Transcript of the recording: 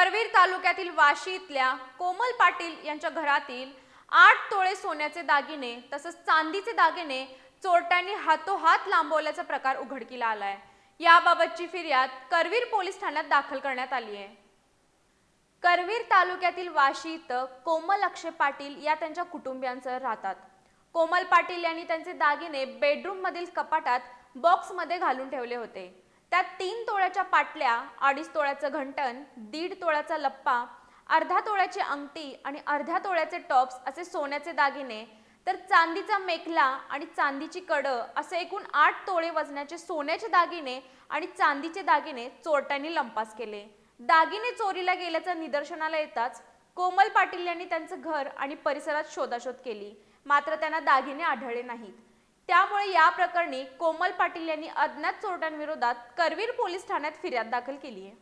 करवीर तालुक्यातील वाशी इथल्या कोमल पाटील यांच्या घरातील 8 तोळे सोन्याचे दागिने तसंच चांदीचे दागिने चोरट्यांनी हातोहात लांबवल्याचा प्रकार उघडकीला आलाय। याबाबतची फिर्याद करवीर पोलीस ठाण्यात दाखल करण्यात आली आहे। करवीर तालुक्यातील वाशी इथं कोमल अक्षय पाटील या त्यांच्या कुटुंबियांसह राहतात। कोमल पाटील यांनी त्यांचे दागिने बेडरूम मधील कपाटात बॉक्स मध्ये घालून ठेवले होते। त्यात 3 तोळ्याच्या पाटल्या, 2.5 तोळ्याचं घंटन, 1.5 तोळ्याचा लप्पा, अर्धा तोळ्याची अंगठी आणि अर्ध्या तोळ्याचे टॉप्स असे सोन्याचे दागिने, तर चांदीचा मेखला आणि चांदीची कडं असे एकूण 8 तोळे वजनाचे सोन्याचे दागिने आणि चांदीचे दागिने चोरट्यांनी लंपास केले। दागिने चोरीला गेल्याचं निदर्शनाला येताच कोमल पाटील यांनी त्यांचं घर आणि परिसरात शोधाशोध केली, मात्र त्यांना दागिने आढळले नाहीत। त्यामुळे या प्रकरणी कोमल पाटील यांनी अज्ञात चोरट्यांविरोधात करवीर पोलीस ठाण्यात फिर्याद दाखल केली आहे।